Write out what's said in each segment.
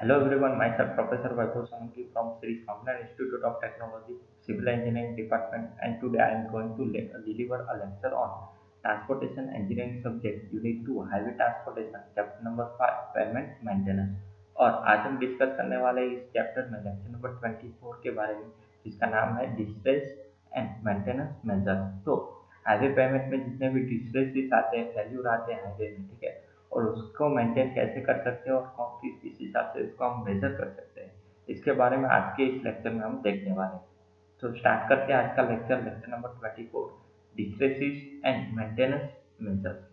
Hello everyone, myself Professor Vaibhav Solanki from Sri Swaminarayan Institute of Technology, Civil Engineering Department, and today I am going to deliver a lecture on Transportation Engineering subject Unit 2 Highway Transportation, Chapter number 5 Pavement Maintenance। और आज हम discuss करने वाले इस chapter में lecture number 24 के बारे में, जिसका नाम है डिस्ट्रेस एंड मेंटेनेंस मेजर। तो हाईवे पेमेंट में जितने भी डिस्ट्रेसेस आते हैं, फेल्यूर आते हैं हाईवे में, ठीक है, और उसको मेंटेन कैसे कर सकते हैं और कौन किस हिसाब से उसको हम मेजर कर सकते हैं, इसके बारे में आज के इस लेक्चर में हम देखने वाले हैं। तो स्टार्ट करते हैं आज का lecture number 24 distresses and maintenance measures.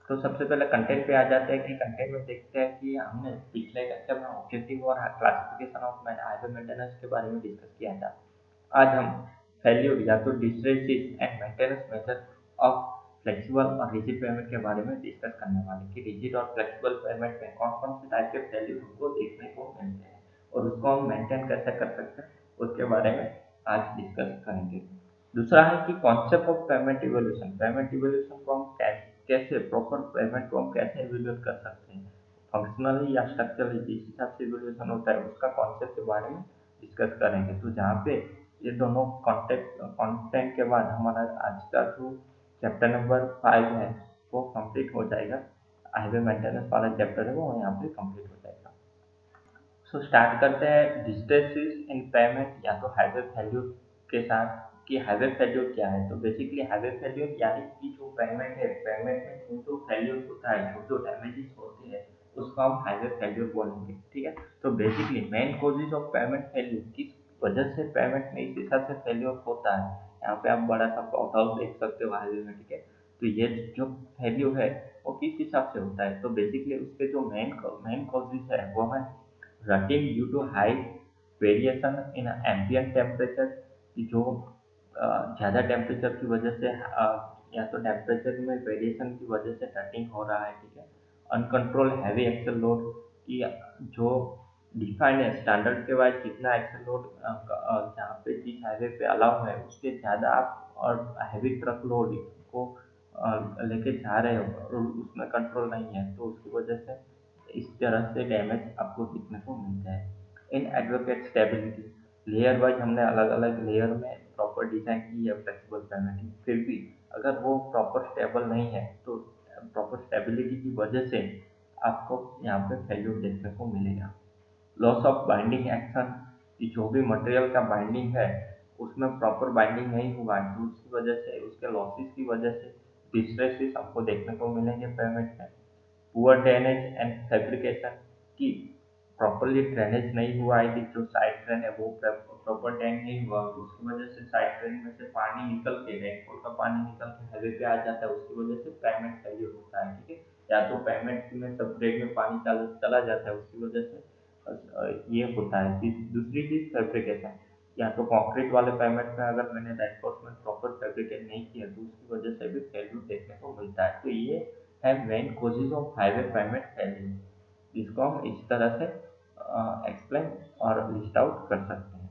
तो सबसे पहले कंटेंट पे आ जाते हैं कि कंटेंट में देखते हैं कि हमने पिछले लेक्चर में ऑब्जेक्टिव और क्लासिफिकेशन ऑफ हाईवे मेंटेनेंस के बारे में डिस्कस किया था। आज हम फेल्यूर या तो distresses and maintenance measure of flexible और रिजिड पेमेंट के बारे में डिस्कस करने वाले कि रिजिड और फ्लेक्सिबल पेमेंट में कौन कौन से टाइप के फेल्यूर हमको देखने को मिलते हैं और उसको हम मेंटेन कैसे कर सकते हैं, उसके बारे में आज डिस्कस करेंगे। दूसरा है कि concept of pavement evolution. Payment evolution को हम कैसे प्रॉपर पेमेंट को हम कैसे इवोल्यूट कर सकते हैं, फंक्शनली या स्ट्रक्चरली, जिस हिसाब से इवोल्यूशन होता है उसका कॉन्सेप्ट के बारे में डिस्कस करेंगे। तो जहाँ पे ये दोनों कंटेंट के बाद हमारा आज का जो चैप्टर नंबर 5 है वो कंप्लीट हो जाएगा। हाईवे मेंटेनेंस वाला चैप्टर है वो यहाँ पे कंप्लीट हो जाएगा। सो स्टार्ट करते हैं डिस्ट्रेसेस इन पेमेंट या तो हाईवे फेल्यूर के साथ कि हाईवे फेल्यूर क्या है। तो बेसिकली हाईवे फेल्यूर यानी कि जो पेमेंट है, पेमेंट में जो फेल्यूर होता है, जो डैमेजेस होते हैं, उसको हम हाईवे फेल्यूर बोलेंगे, ठीक है। तो basically main causes of pavement failure, किस वजह से पेमेंट में इस हिसाब से फेल्यूर होता है, यहाँ पे आप बड़ा सा प्लॉट हाउस देख सकते हो हाईवे में, ठीक है। तो ये जो फेल्यूर है वो किस हिसाब से होता है, तो बेसिकली उसके जो मेन कॉजेज है वो है rutting due to high variation in ambient temperature, कि जो ज़्यादा टेम्परेचर की वजह से या तो टेम्परेचर में वेरिएशन की वजह से रटिंग हो रहा है, ठीक है। अनकंट्रोल हैवी एक्सल लोड, कि जो डिफाइंड है स्टैंडर्ड के वाइज जितना एक्सल लोड जहाँ पे जिस हाईवे पे अलाउ है उसके ज़्यादा आप और हैवी ट्रक लोड को लेके जा रहे हो और उसमें कंट्रोल नहीं है, तो उसकी वजह से इस तरह से डैमेज आपको दिखने को मिलता है। इन एडवोकेट स्टेबिलिटी, लेयर वाइज हमने अलग अलग लेयर में प्रॉपर डिजाइन की है फ्लेक्सिबल पेमेंट, फिर भी अगर वो प्रॉपर स्टेबल नहीं है तो प्रॉपर स्टेबिलिटी की वजह से आपको यहाँ पे फेल्यूर देखने को मिलेगा। लॉस ऑफ बाइंडिंग एक्शन, कि जो भी मटेरियल का बाइंडिंग है उसमें प्रॉपर बाइंडिंग नहीं हुआ है, तो उसकी वजह से उसके लॉसेस की वजह से डिस्ट्रेसेस आपको देखने को मिलेंगे पेमेंट में। पुअर ड्रेनेज एंड फैब्रिकेशन, की प्रॉपरली ड्रेनेज नहीं हुआ है, कि जो साइड ड्रेन है वो प्रॉपर ड्रेन नहीं हुआ, तो उसकी वजह से साइड ड्रेन में से पानी निकल के रेनफॉल का पानी निकल के हाईवे पे आ जाता है, उसकी वजह से पेमेंट फेल्यूर होता है, ठीक है। या तो पेमेंट में सब ड्रेन में पानी चला जाता है, उसकी वजह से ये होता है। दूसरी चीज फैब्रिकेशन, या तो कंक्रीट वाले पेमेंट में अगर मैंने रेनफोर्समेंट प्रॉपर फैब्रिकेट नहीं किया तो उसकी वजह से भी फेल्यूर देखने को मिलता है। तो ये है main causes of highway payment failure, इसको हम इस तरह से एक्सप्लेन और लिस्ट आउट कर सकते हैं।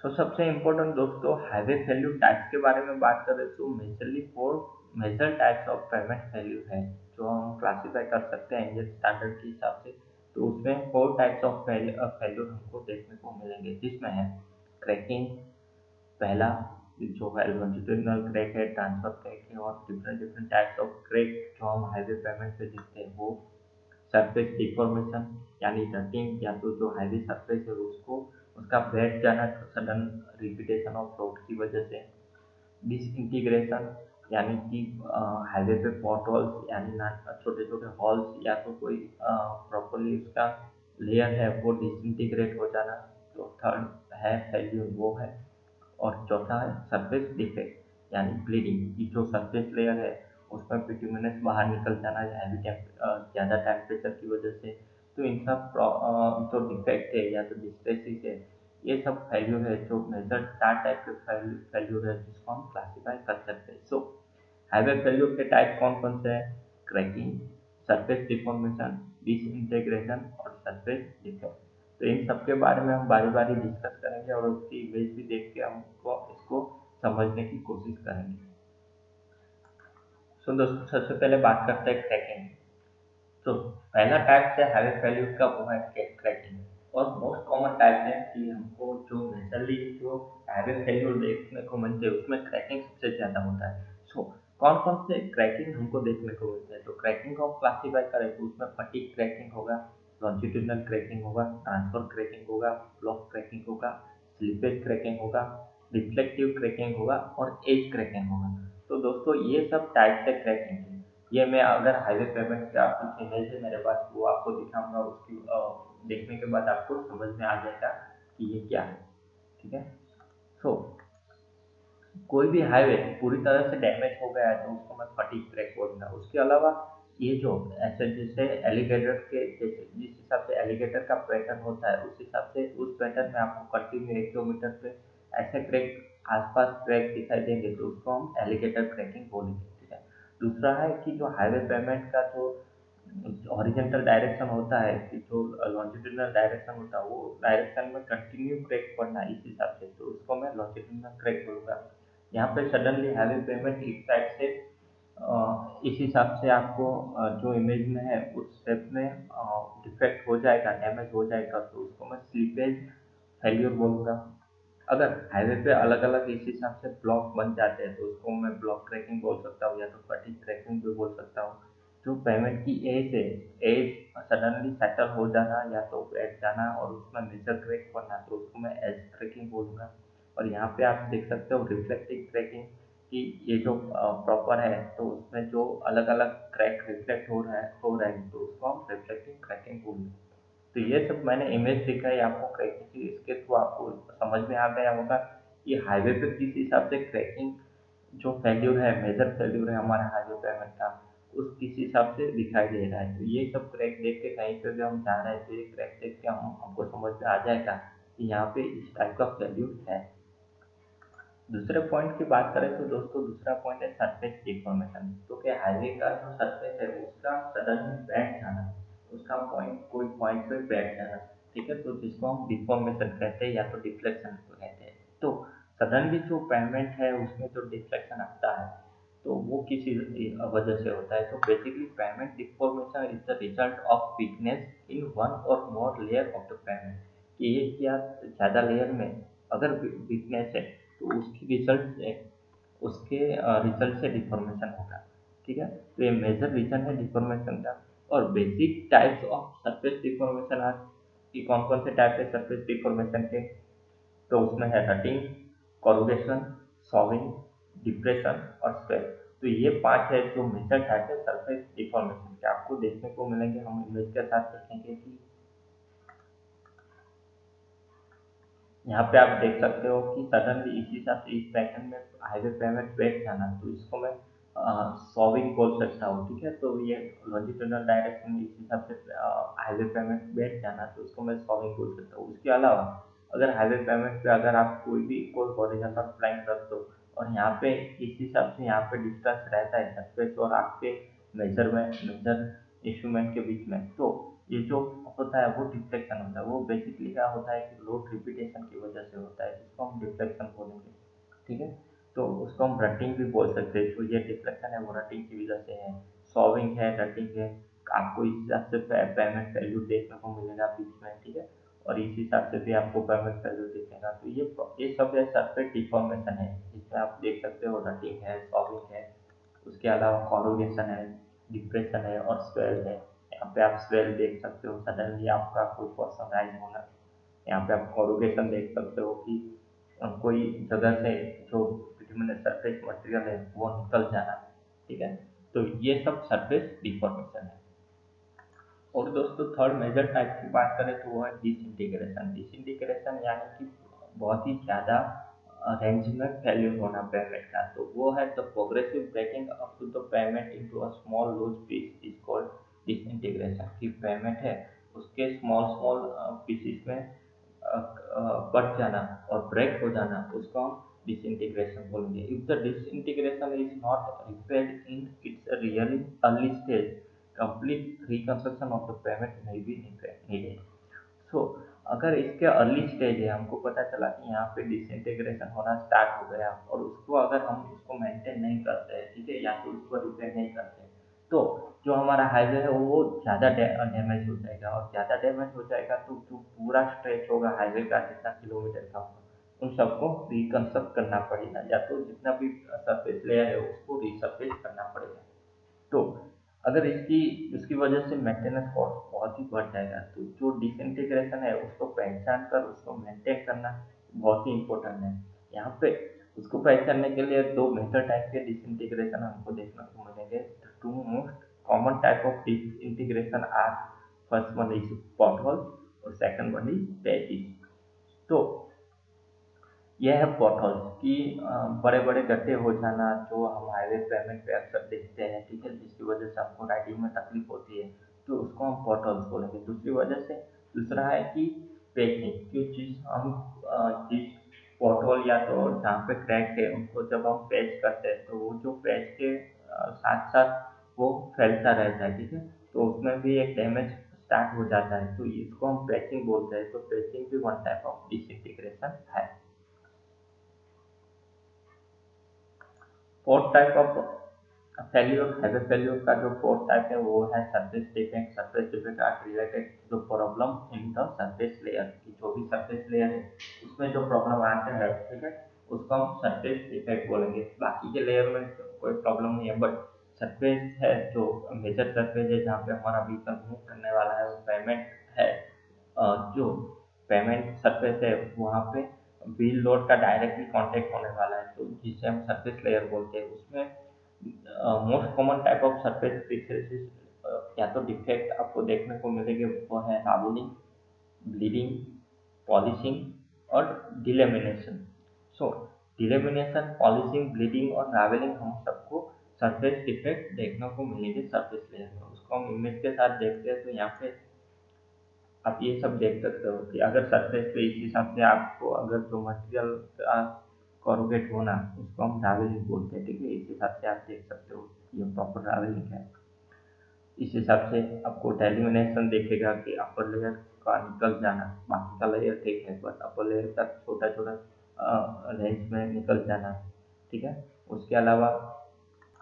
सो सबसे इम्पोर्टेंट दोस्तों, हाईवे फेल्यूर टाइप्स के बारे में बात करें तो majorly 4 major types of pavement failure है जो हम क्लासीफाई कर सकते हैं इंडियन स्टैंडर्ड के हिसाब से। तो उसमें 4 टाइप्स ऑफ फेल्यूर हमको देखने को मिलेंगे, जिसमें है क्रैकिंग, पहला जो है लॉन्जिट्यूडिनल क्रैक है, ट्रांसफर क्रैक है, और different different types of crack जो हम हाईवे पेमेंट पे देखते हैं वो। सरफेस डिफॉर्मेशन, यानी रटिंग, या तो जो हाईवे सरफेस है उसको उसका बैठ जाना सडन रिपीटेशन ऑफ लोड की वजह से। डिसइंटीग्रेशन, यानी कि हाईवे पे पॉट होल्स यानी ना छोटे छोटे हॉल्स या तो कोई प्रॉपरली उसका लेयर है वो डिसइंटीग्रेट हो जाना। तो थर्ड है फेल्यूर वो है। और चौथा है सरफेस डिफेक्ट, यानी ब्लीडिंग, की जो सरफेस लेयर है उसमें बिटुमिनस बाहर निकल जाना हैवी ज़्यादा टेम्परेचर की वजह से। तो इन सब जो डिफेक्ट है या तो डिस्ट्रेसिस है, ये सब फेल्यूर है, जो मेजर 4 टाइप के फेल्यूर है जिसको हम क्लासीफाई कर सकते हैं। सो हाईवे फेल्यूर के टाइप कौन कौन से हैं? क्रैकिंग, सरफेस डिफॉर्मेशन, डिसइंटीग्रेशन और सरफेस डिफेक्ट। तो इन सब के बारे में हम बारी बारी डिस्कस करेंगे और उसकी इमेज भी देख के हमको इसको समझने की कोशिश करेंगे। सो दोस्तों सबसे पहले बात करते हैं क्रैकिंग। तो पहला टाइप है हाईवे फेल्यूर का, वो है क्रैकिंग। और मोस्ट कॉमन टाइप है कि हमको जो मेजरली जो हाईवे फेल्यूर देखने को मिलते हैं उसमें क्रैकिंग सबसे ज़्यादा होता है। सो कौन कौन से क्रैकिंग हमको देखने को मिलते हैं? तो क्रैकिंग को हम क्लासीफाई करें तो उसमें फटीग क्रैकिंग होगा, लॉन्जिट्यूडनल क्रैकिंग होगा, ट्रांसफर क्रैकिंग होगा, ब्लॉक क्रैकिंग होगा, स्लीपेज क्रैकिंग होगा, रिफ्लेक्टिव क्रैकिंग होगा और एज क्रैकिंग होगा। तो दोस्तों ये सब टाइप्स है क्रैकिंग के। ये मैं अगर हाईवे पेमेंट का कुछ इमेज है मेरे पास वो आपको दिखाऊंगा, उसकी देखने के बाद आपको समझ में आ जाएगा कि ये क्या है। ठीक है। सो कोई भी हाईवे पूरी तरह से डैमेज हो गया है तो उसको मैं फटीग क्रैक बोलूंगा। उसके अलावा ये जो ऐसे जैसे एलिगेटर के जैसे जिस हिसाब से एलिगेटर का पैटर्न होता है उस हिसाब से उस पैटर्न में आपको कंटिन्यू 1 किलोमीटर पे ऐसे क्रैक आसपास क्रैक दिखाई देंगे तो उसको हम एलिगेटर क्रैकिंग बोलेंगे। ठीक है। दूसरा है कि जो हाईवे पेमेंट का जो हॉरिजॉन्टल डायरेक्शन होता है कि जो लॉन्जिट्यूडनल डायरेक्शन होता है वो डायरेक्शन में कंटिन्यू क्रैक पड़ना इस हिसाब से तो उसको मैं लॉन्जिट्यूडनल क्रैक बोलूँगा। यहाँ पे सडनली हाईवे पेमेंट एक साइड से इस हिसाब से आपको जो इमेज में है उस शेप में डिफेक्ट हो जाएगा, डैमेज हो जाएगा तो उसको मैं स्लीपेज फेल्यूर बोलूँगा। अगर हाईवे पे अलग अलग इस हिसाब से ब्लॉक बन जाते हैं तो उसको मैं ब्लॉक क्रैकिंग बोल सकता हूँ या तो फटीग क्रैकिंग भी बोल सकता हूँ। जो पेमेंट की एज है, एज सडनली सेटल हो जाना या तो बैठ जाना और उसमें मेजर क्रैक बनना तो उसको मैं एज क्रैकिंग बोलूँगा। और यहाँ पे आप देख सकते हो रिफ्लेक्टिव क्रैकिंग कि ये जो प्रॉपर है तो उसमें जो अलग अलग क्रैक रिफ्लेक्ट हो रहा है तो उसको हम रिफ्लेक्टिव क्रैकिंग बोलते हैं। तो ये सब मैंने इमेज दिखाई आपको क्रैकिंग की, इसके थ्रू आपको समझ में आ गया होगा कि हाईवे पे किस हिसाब से क्रैकिंग जो फेल्यूर है, मेजर फेल्यूर है हमारे हाईवे पेमेंट का, उस किस हिसाब से दिखाई दे रहा है। तो ये सब क्रैक देख के कहीं पे भी हम जा रहे हैं तो ये क्रैक देख के हमको समझ में आ जाएगा कि यहाँ पे इस टाइप का फेल्यूर है। दूसरे पॉइंट की बात करें तो दोस्तों दूसरा पॉइंट है सरफेस डिफॉर्मेशन। तो क्या हाईवे का जो सरफेस है उसका सडनली बैठ जाना, उसका पॉइंट कोई पॉइंट पे बैठ जाना। ठीक है। तो जिसको हम डिफॉर्मेशन कहते हैं या तो डिफ्लेक्शन कहते हैं। तो सडनली जो पेमेंट है उसमें जो डिफ्लेक्शन आता है तो वो किसी वजह से होता है। तो basically pavement deformation is the result of weakness in one or more layer of the pavement. कि एक या ज़्यादा लेयर में अगर वीकनेस है तो उसके रिजल्ट से डिफॉर्मेशन होगा। ठीक है। तो ये मेजर रीजन है डिफॉर्मेशन का। और basic types of surface deformation आज कि कौन कौन से टाइप है सरफेस डिफॉर्मेशन के? तो उसमें है रटिंग, कॉरुगेशन, सॉविंग, डिप्रेशन और स्वेल। तो ये 5 है जो मेजर टाइप है सरफेस डिफॉर्मेशन के, आपको देखने को मिलेंगे। हम इमेज के साथ देखेंगे कि यहाँ पे आप देख सकते हो कि सडनली इस हिसाब से इस पैटर्न में हाईवे पेमेंट बैठ जाना तो इसको मैं सॉविंग बोल सकता हूँ। ठीक है। तो ये लॉन्जिट्यूडनल डायरेक्शन में इस हिसाब से हाईवे पेमेंट बैठ जाना तो इसको मैं सॉविंग बोल सकता हूँ। उसके अलावा अगर हाईवे पेमेंट पे अगर आप कोई हॉरिजॉन्टल लाइन रख दो और यहाँ पे इस हिसाब से यहाँ पे डिस्टेंस रहता है सरफेस और आपके मेजर इंस्ट्रूमेंट के बीच में, तो ये जो होता है वो डिफ्लेक्शन होता है। वो बेसिकली क्या होता है कि लोड रिपीटेशन की वजह से होता है जिसको हम डिफ्लेक्शन बोलेंगे। ठीक है। तो उसको हम रटिंग भी बोल सकते हैं। जो ये डिफ्लेक्शन है वो रटिंग की वजह से है। सॉविंग है, रटिंग है। आपको इस हिसाब से पेमेंट वैल्यू देखने को मिलेगा बीच में। ठीक है। और इस हिसाब से भी आपको पेमेंट वैल्यू दिखेगा। तो ये सब है सरफेस डिफॉर्मेशन है जिसमें आप देख सकते हो रटिंग है, सॉविंग है, उसके अलावा कॉरुगेशन है, डिप्रेशन है और स्वेल है। यहाँ पे आप स्वेल देख सकते हो, सडनली आपका कोई पर्सन राइज होना। यहाँ पे आप कॉरुगेशन देख सकते हो कि कोई जगह से जो बिटुमिनस सरफेस मटेरियल है वो निकल जाना। ठीक है। तो ये सब सरफेस डिफॉर्मेशन है। और दोस्तों थर्ड मेजर टाइप की बात करें तो वो है डिसइंटीग्रेशन। डिसइंटीग्रेशन यानी कि बहुत ही ज़्यादा रेंज में फेल्यूर होना पेमेंट का। तो वो है the progressive breaking up to the pavement into a small loose piece is called disintegration. की पेमेंट है उसके स्मॉल स्मॉल पीसीस में कट जाना और ब्रेक हो जाना उसको हम डिसइंटीग्रेशन बोलेंगे। If the disintegration is not repaired in its really early stage complete reconstruction of the pavement may be needed। So अगर इसके अर्ली स्टेज है, हमको पता चला कि यहाँ पे डिसइंटीग्रेशन होना स्टार्ट हो गया और उसको अगर हम उसको मेंटेन नहीं करते हैं, ठीक है, या तो उसको रिपेयर नहीं करते तो जो हमारा हाईवे है वो ज़्यादा डैमेज हो जाएगा, और ज़्यादा डैमेज हो जाएगा तो जो पूरा स्ट्रेच होगा हाईवे का, जितना किलोमीटर का होगा, उन सबको रिकंस्ट्रक्ट करना पड़ेगा, या तो जितना भी सरफेस लेयर है उसको रिसरफेस करना पड़ेगा। तो अगर इसकी वजह से मेंटेनेंस कॉस्ट बहुत ही बढ़ जाएगा। तो जो डिसइंटीग्रेशन है उसको पहचान कर उसको मेंटेन करना बहुत ही इम्पोर्टेंट है। यहाँ पे उसको पहचानने के लिए दो मेजर टाइप के डिसइंटीग्रेशन हमको देखने को मिलेंगे। The two most common type of disintegration are, first one is pothole और सेकंड वन इज पैचेस। तो यह है पॉटहोल्स कि बड़े बड़े गड्ढे हो जाना, जो हम हाईवे पेमेंट पे अक्सर देखते हैं, ठीक है, जिसकी वजह से हमको राइडिंग में तकलीफ होती है, तो उसको हम पॉटहोल्स बोलेंगे। दूसरी वजह से दूसरा है कि पैचिंग, कि जिस पॉटहोल या तो जहाँ पे क्रैक है उनको जब हम पैच करते हैं तो वो जो पैच के साथ साथ वो फैलता रहता है, ठीक है, तो उसमें भी एक डैमेज स्टार्ट हो जाता है, तो इसको हम पैचिंग बोलते हैं। तो पैचिंग भी वन टाइप ऑफ डिसइंटीग्रेशन है। Fourth type of failure, heavy failure का जो फोर्थ टाइप है वो है surface defect. Surface defect are related to problem in the surface layer, की जो भी सरफेस लेयर है उसमें जो प्रॉब्लम आते हैं, ठीक है, उसको हम सरफेस डिफेक्ट बोलेंगे। बाकी के लेयर में तो कोई प्रॉब्लम नहीं है, बट सरफेस है जो मेजर सरफेस है जहाँ पे हमारा व्हीकल मूव करने वाला है, वो पेमेंट है, जो पेमेंट सरफेस है वहाँ पे व्हील लोड का डायरेक्टली कांटेक्ट होने वाला है, तो जिसे हम सरफेस लेयर बोलते हैं। उसमें most common type of surface defect या तो डिफेक्ट आपको देखने को मिलेंगे, वो है रावलिंग, ब्लीडिंग, पॉलिशिंग और डिलेमिनेशन। सो डिलेमिनेशन, पॉलिशिंग, ब्लीडिंग और रावलिंग हम सबको सरफेस डिफेक्ट देखने को मिलेंगे सरफेस लेयर में। उसको हम इमेज के साथ देखते हैं, तो यहाँ पे आप ये सब देख सकते हो कि अगर सरफेस पे इस हिसाब से आपको, अगर जो मटेरियल का कॉरुगेट होना उसको हम रावेलिंग बोलते हैं, ठीक है, इस हिसाब से आप देख सकते हो ये प्रॉपर रावेलिंग है। इस हिसाब से आपको डेलिमिनेशन देखेगा कि अपर लेयर का निकल जाना, बाकी का लेयर ठीक है, बट अपर लेयर का छोटा छोटा रेंज में निकल जाना, ठीक है। उसके अलावा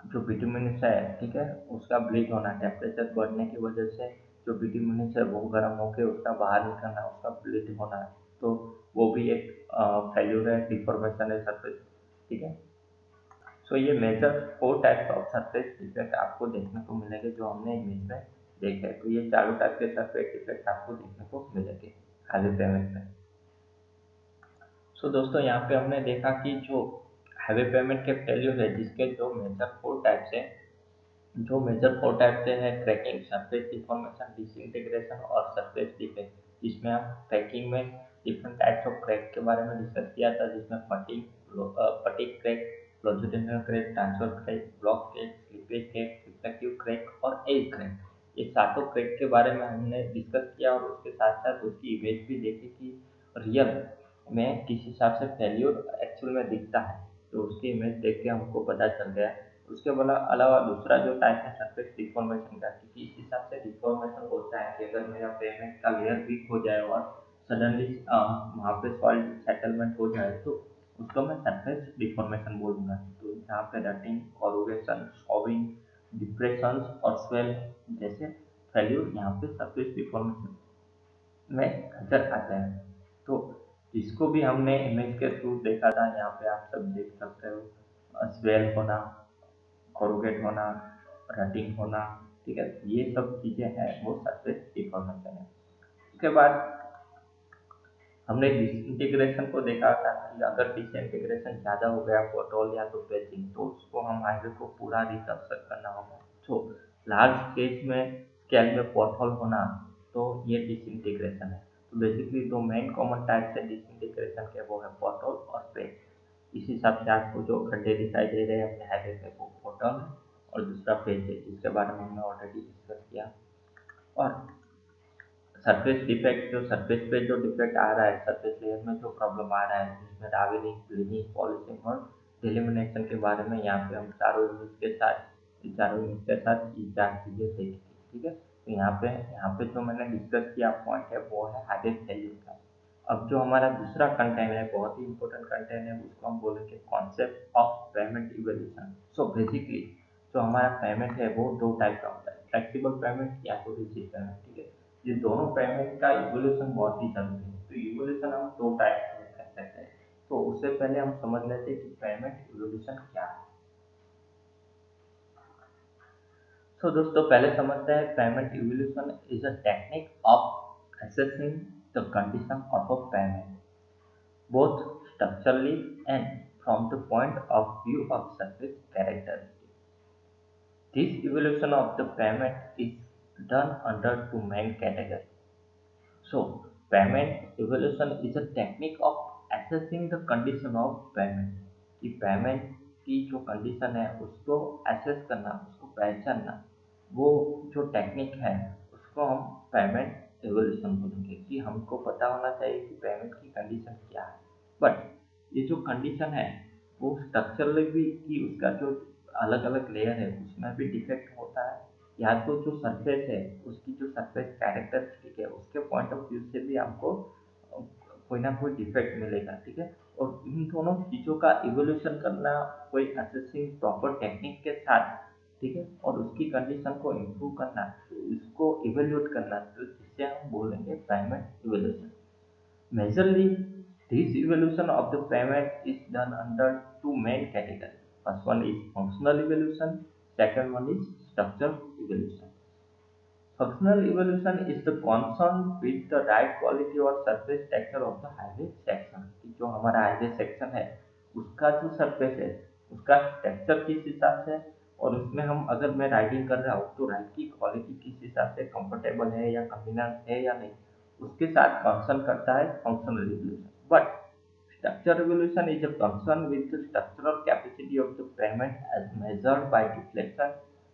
जो बिटुमिनस है, ठीक है, उसका ब्लीच होना, टेम्परेचर बढ़ने की वजह से जो बिटुमिनस है वो गर्म होकर उसका बाहर निकलना, उसका ब्लीच होना, तो वो भी एक फेल्यूर है, डिफॉर्मेशन है सरफेस, ठीक है। सो ये major four types of surface defect आपको देखने को मिलेंगे जो हमने इमेज में देखे। तो ये चारों टाइप के सरफेस डिफेक्ट आपको देखने को मिलेंगे हाईवे पेमेंट में। सो दोस्तों यहाँ पे हमने देखा कि जो हाईवे पेमेंट के फेल्यूर है जिसके जो मेजर फोर टाइप्स है, जो मेजर फोर टाइप से है क्रैकिंग, सरफेस डिफॉर्मेशन, डिसइंटीग्रेशन और सरफेस डिफेक्ट। इसमें हम क्रैकिंग में डिफरेंट टाइप्स ऑफ क्रैक के बारे में डिस्कस किया था, जिसमें fatigue crack, longitudinal crack, transfer crack, block crack, slippage crack, reflective crack और एज क्रैक। ये सातों क्रैक के बारे में हमने डिस्कस किया, और उसके साथ साथ उसकी इमेज भी देखी कि रियल में किस हिसाब से फेल्यूर एक्चुअल में दिखता है, तो उसकी इमेज देख के हमको पता चल गया। उसके अलावा दूसरा जो टाइप है सरफेस डिफॉर्मेशन का, क्योंकि इस हिसाब से डिफॉर्मेशन होता है कि अगर मेरा पेमेंट का लेयर वीक हो जाए और सडनली वहाँ पे सॉइल सेटलमेंट हो जाए, तो उसको मैं सरफेस डिफॉर्मेशन बोलूँगा। तो जहाँ पे रटिंग, कोरुगेशन, सॉविंग, डिप्रेशन और स्वेल जैसे फेल्यूर यहाँ पे सरफेस डिफॉर्मेशन में नजर आता है। तो इसको भी हमने इमेज के थ्रू देखा था, यहाँ पे आप सब देख सकते हो, स्वेल होना, कोरुगेट होना, रटिंग होना, ठीक है, ये सब चीजें हैं वो सरफेस डिफॉर्मेशन है। उसके बाद हमने डिसइंटीग्रेशन को देखा था कि अगर डिसइंटीग्रेशन ज़्यादा हो गया पोटोल या तो पैचिंग, तो उसको हम हाईवे को पूरा रिकंस्ट्रक्ट करना होगा। तो लार्ज स्केल में पोटहोल होना, तो ये डिसइंटीग्रेशन है। तो बेसिकली दो मेन कॉमन टाइप्स है डिसइंटीग्रेशन के, वो है पोटहोल और पैच। इस हिसाब से आपको जो खड्डे दिखाई दे रहे हैं अपने हाईवे पे, वो पोटहोल है, और दूसरा पैच है जिसके बारे में हमने ऑलरेडी डिस्कस किया। और सरफेस डिफेक्ट, जो सरफेस पे जो डिफेक्ट आ रहा है, सरफेस लेयर में जो प्रॉब्लम आ रहा है, जिसमें रावेलिंग, ब्लीडिंग, पॉलिशिंग और डिलेमिनेशन के बारे में यहाँ पे हम चारों इमेज के साथ ये चार चीजें देखी, ठीक है। तो यहाँ पे जो मैंने डिस्कस किया पॉइंट है वो है हाईवे फेल्यूर का। अब जो हमारा दूसरा कंटेंट है, बहुत ही इंपॉर्टेंट कंटेंट है, उसको हम बोलेंगे concept of pavement evolution. So basically जो हमारा पेमेंट है वो दो टाइप का होता है, फ्लेक्सिबल पेमेंट या तो रिजिड पेमेंट, ठीक है। ये दोनों पेमेंट का इवोल्यूशन बहुत ही जरूरी है। तो इवोल्यूशन हम दो टाइप में कर सकते हैं। तो उससे पहले हम समझ लेते हैं कि पेमेंट इवोल्यूशन क्या है। तो दोस्तों पहले समझते हैं, payment evolution is a technique of assessing the condition of a payment both structurally and from the point of view of surface characteristics. This evaluation of the payment is done under two main categories. So, payment evaluation is a technique of assessing the condition of payment. कि payment की जो condition है उसको assess करना, उसको पहचानना, वो जो टेक्निक है उसको हम पेमेंट एवोल्यूशन बोलेंगे। कि हमको पता होना चाहिए कि पेमेंट की कंडीशन क्या है। बट ये जो कंडीशन है वो स्ट्रक्चरली भी, कि उसका जो अलग अलग लेयर है उसमें भी डिफेक्ट होता है, या तो जो सरफेस है उसकी जो सरफेस कैरेक्टरिस्टिक है उसके पॉइंट ऑफ व्यू से भी हमको कोई ना कोई डिफेक्ट मिलेगा, ठीक है। और इन दोनों चीज़ों का इवोल्यूशन करना कोई असेसिंग प्रॉपर टेक्निक के साथ, ठीक है, और उसकी कंडीशन को इम्प्रूव करना, इसको इवेल्यूट करना, तो जिससे हम बोलेंगे payment evolution. Majorly, this evaluation of the payment is done under two main categories. First one is functional evaluation, second one is structural evaluation. Functional evaluation is the concern with the right quality or surface texture of the highway section. कि जो हमारा highway section है उसका जो surface है उसका texture किस हिसाब से, और उसमें हम अगर मैं राइडिंग कर रहा हूँ तो राइड की क्वालिटी किस हिसाब से कंफर्टेबल है या कन्वीनियंट है या नहीं, उसके साथ कंसर्न करता है functional evolution. But structure evolution is a concern with the structural capacity of the payment as measured by deflection,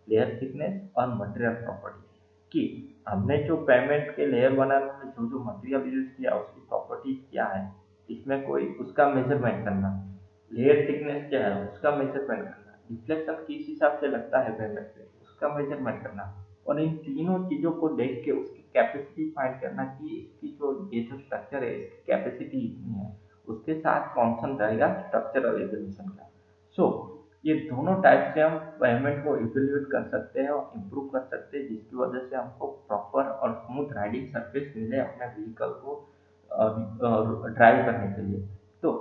layer thickness और material property। कि हमने जो पेमेंट के लेयर बनाने में जो जो मटेरियल यूज किया उसकी प्रॉपर्टीज क्या है, इसमें कोई उसका मेजरमेंट करना, लेयर थिकनेस क्या है उसका मेजरमेंट करना, डिफ्लेक्शन किस हिसाब से लगता है पेमेंट पे उसका मेजरमेंट करना, और इन तीनों चीज़ों को देख के उसकी कैपेसिटी फाइंड करना कि इसकी जो ये जो स्ट्रक्चर है इसकी कैपेसिटी इतनी है, उसके साथ कॉन्सन रहेगा स्ट्रक्चरल इवोल्यूशन का। सो ये दोनों टाइप से हम पेमेंट को इवेल्युएट कर सकते हैं और इम्प्रूव कर सकते हैं, जिसकी वजह से हमको प्रॉपर और स्मूथ राइडिंग सरफेस मिले अपने व्हीकल को ड्राइव करने के लिए। तो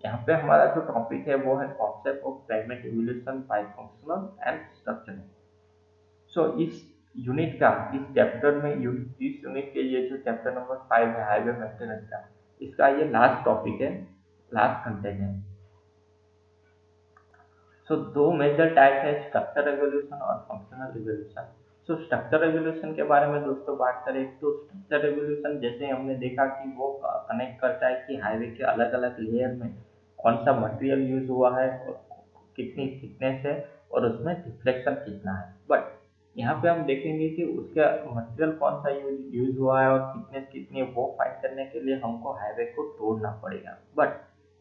यहाँ पे हमारा जो टॉपिक है वो है concept of pavement evolution by functional and structural. So इस यूनिट का, इस चैप्टर में इस यूनिट के लिए जो चैप्टर नंबर 5 है हाईवे मेंटेनेंस का, इसका ये लास्ट टॉपिक है, लास्ट कंटेंट है। सो दो मेजर टाइप है, स्ट्रक्चर एवोल्यूशन और functional evolution. So structure evolution के बारे में दोस्तों बात करें तो स्ट्रक्चर एवोल्यूशन जैसे हमने देखा कि वो कनेक्ट करता है कि हाईवे के अलग अलग लेयर में कौन सा मटेरियल यूज हुआ है और कितनी थिकनेस है और उसमें डिफ्लेक्शन कितना है। बट यहाँ पे हम देखेंगे कि उसका मटेरियल कौन सा यूज हुआ है और थिकनेस कितनी है वो फाइंड करने के लिए हमको हाईवे को तोड़ना पड़ेगा। बट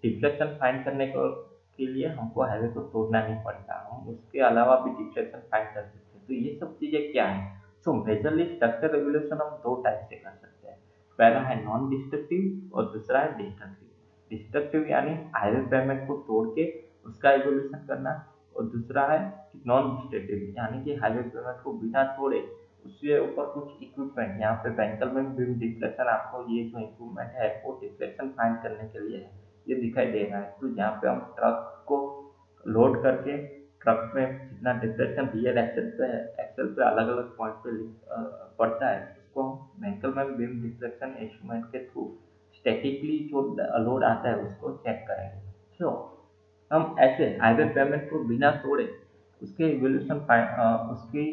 डिफ्लेक्शन फाइंड करने के लिए हमको हाईवे को तोड़ना नहीं पड़ता, हम उसके अलावा भी डिफ्लेक्शन फाइंड कर सकते हैं। तो ये सब चीज़ें क्या है? सो मेजरली स्ट्रक्चर एवोल्यूशन हम दो टाइप से कर सकते हैं। पहला है नॉन डिस्ट्रक्टिव और दूसरा है डिस्ट्रक्टिव। डिस्ट्रक्टिव यानी हाईवे पेमेंट को तोड़ के उसका एवोल्यूशन करना, और दूसरा है नॉन डिस्ट्रक्टिव यानी कि हाईवे पेमेंट को बिना तोड़े उसके ऊपर कुछ इक्विपमेंट, यहाँ पे वेंकल बीम डिफ्लेक्शन, आपको ये जो इक्विपमेंट है वो डिफ्लेक्शन फाइंड करने के लिए है, ये दिखाई दे रहा है। तो यहाँ पे हम ट्रक को लोड करके ट्रक में जितना डिफ्लेक्शन रियर एक्सेल पे अलग अलग पॉइंट पे पड़ता है उसको हम व्हीकल में बीम डिफ्लेक्शन इंस्ट्रूमेंट के थ्रू स्टैटिकली जो लोड आता है उसको चेक करेंगे। सो हम ऐसे हाईवे पेमेंट को बिना तोड़े उसके इवोल्यूशन उसकी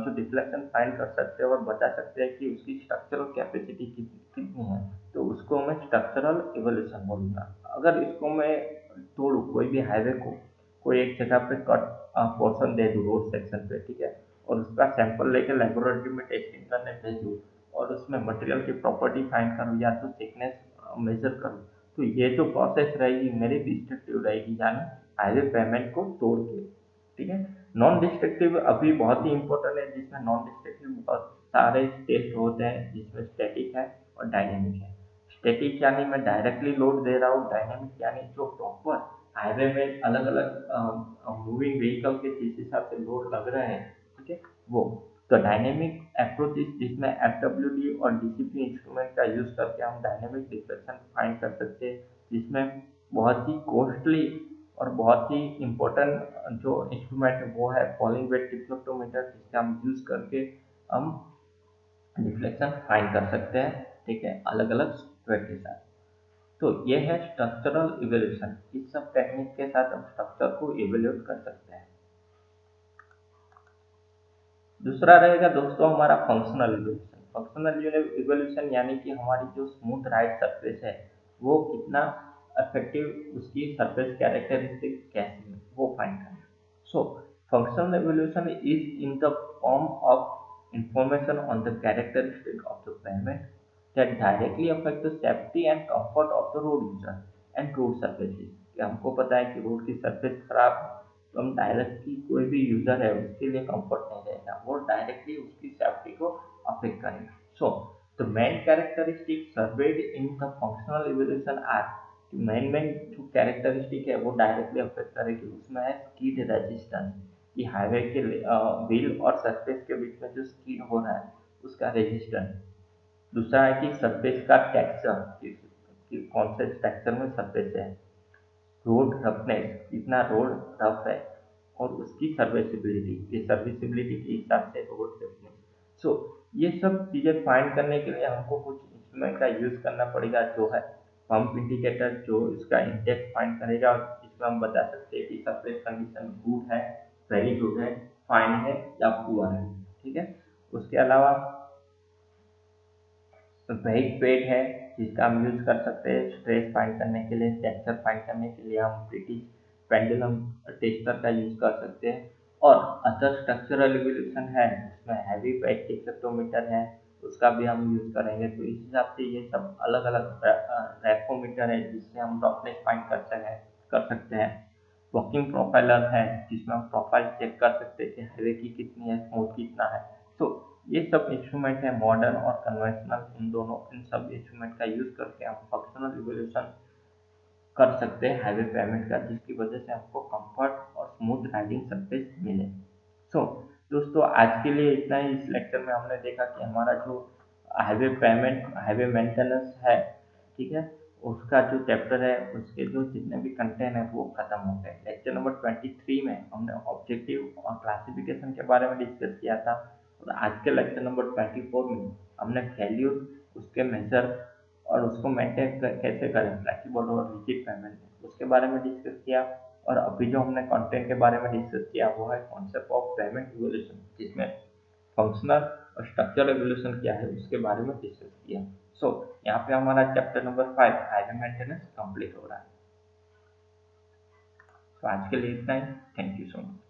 जो डिफ्लेक्शन फाइंड कर सकते हैं और बता सकते हैं कि उसकी स्ट्रक्चरल कैपेसिटी कितनी है, तो उसको मैं स्ट्रक्चरल इवोल्यूशन बोलूँगा। अगर इसको मैं तोड़ूँ कोई भी हाईवे को, कोई एक जगह पे कट पोर्शन दे दूँ रोड सेक्शन पे, ठीक है, और उसका सैंपल लेके लेबोरेटरी में टेस्टिंग करने भेजूँ और उसमें मटेरियल की प्रॉपर्टी फाइंड करूँ या तो थिकनेस मेजर करूँ, तो ये जो प्रोसेस रहेगी मेरी डिस्ट्रक्टिव रहेगी, यानी हाईवे पेमेंट को तोड़ के, ठीक है। नॉन डिस्ट्रक्टिव अभी बहुत ही इंपॉर्टेंट है, जिसमें नॉन डिस्ट्रक्टिव बहुत सारे टेस्ट होते हैं, जिसमें स्टैटिक है और डायनेमिक है। स्टैटिक यानी मैं डायरेक्टली लोड दे रहा हूँ, डायनेमिक यानी जो प्रॉपर हाईवे में अलग अलग मूविंग व्हीकल के जिस हिसाब से लोड लग रहे हैं, ठीक है, वो तो डायनेमिक अप्रोच जिसमें एफडब्ल्यूडी और डीसीपी इंस्ट्रूमेंट का यूज करके हम डायनेमिक डिफ्लेक्शन फाइंड कर सकते हैं, जिसमें बहुत ही कॉस्टली और बहुत ही इम्पोर्टेंट जो इंस्ट्रूमेंट है वो है फॉलिंग वेट डिफ्लेक्टोमीटर, जिसका हम यूज करके हम डिफ्लेक्शन फाइंड कर सकते हैं, ठीक है, अलग अलग सॉफ्टवेयर के साथ। तो ये है स्ट्रक्चरल इवोल्यूशन। इस सब टेक्निक के साथ हम स्ट्रक्चर को इवोल्यूट कर सकते हैं। दूसरा रहेगा दोस्तों हमारा फंक्शनल इवोल्यूशन। फंक्शनल इवोल्यूशन यानी कि हमारी जो स्मूथ राइट सरफेस है वो कितना इफेक्टिव, उसकी सरफेस कैरेक्टरिस्टिक कैसी है वो फाइंड करना। So functional evolution is in the form of information on the characteristic of the payment that directly affect the safety and comfort of the road user and road surfaces। कि हमको पता है कि road की surface खराब है, तो हम डायरेक्टली कोई भी यूजर है उसके लिए कंफर्ट नहीं रहेगा, वो डायरेक्टली उसकी सेफ्टी को अफेक्ट करेगा। So the main characteristic served in the functional evaluation are, main main जो कैरेक्टरिस्टिक है वो डायरेक्टली अफेक्ट करेगी, उसमें है स्कीड रेजिस्टेंस, कि हाईवे के व्हील और सरफेस के बीच में जो स्कीड हो रहा है उसका रेजिस्टेंस। दूसरा है कि सरफेस का टेक्सचर, कि कौन से टेक्सचर में सरफेस है, रोड रफनेस, कितना रोड रफ है, और उसकी सर्विसिबिलिटी, ये सर्विसिबिलिटी के हिसाब से रोड रफनेस। सो ये सब चीज़ें फाइंड करने के लिए हमको कुछ इंस्ट्रूमेंट का यूज करना पड़ेगा, जो है पंप इंडिकेटर, जो इसका इंडेक्स फाइंड करेगा, जिसमें हम बता सकते हैं कि सरफेस कंडीशन गुड है, वेरी गुड है, फाइन है या पुअर है, ठीक है। उसके अलावा वेट पेड है, जिसका हम यूज कर सकते हैं स्ट्रेस फाइंड करने के लिए, टेक्सचर फाइंड करने के लिए हम ब्रिटिश पेंडुलम टेस्टर का यूज कर सकते हैं। और अदर स्ट्रक्चरल इवोल्यूशन है, उसमें हैवी वेट डिफ्लेक्टोमीटर है, उसका भी हम यूज करेंगे। तो इस हिसाब से ये सब अलग अलग रैपोमीटर है जिससे हम रफनेस फाइंड कर सकते हैं। वर्किंग प्रोफाइलर है, जिसमें हम प्रोफाइल चेक कर सकते हैं कि हाईवे की कितनी है, स्मूथ कितना है। तो ये सब इंस्ट्रूमेंट है मॉडर्न और कन्वेंशनल, इन सब इंस्ट्रूमेंट का यूज करके हम फंक्शनल इवोल्यूशन कर सकते हैं हाईवे पेमेंट का, जिसकी वजह से हमको कंफर्ट और स्मूथ राइडिंग सरफेस मिले। सो दोस्तों आज के लिए इतना ही। इस लेक्चर में हमने देखा कि हमारा जो हाईवे मेंटेनेंस है, ठीक है, उसका जो चैप्टर है उसके जो जितने भी कंटेंट है वो खत्म हो गए। लेक्चर नंबर 23 में हमने ऑब्जेक्टिव और क्लासिफिकेशन के बारे में डिस्कस किया था, और आज के लेक्चर नंबर 24 में हमने वैल्यू, उसके मेजर और उसको मेंटेन कैसे करें फ्लेक्सिबल और रिजिड पेमेंट, उसके बारे में डिस्कस किया। और अभी जो हमने कंटेंट के बारे में डिस्कस किया वो है कॉन्सेप्ट ऑफ पेमेंट इवोल्यूशन, जिसमें फंक्शनल और स्ट्रक्चरल इवोल्यूशन क्या है उसके बारे में डिस्कस किया। सो यहाँ पे हमारा chapter number 5 highway maintenance complete हो रहा है। तो आज के लिए इतना ही। Thank you so much.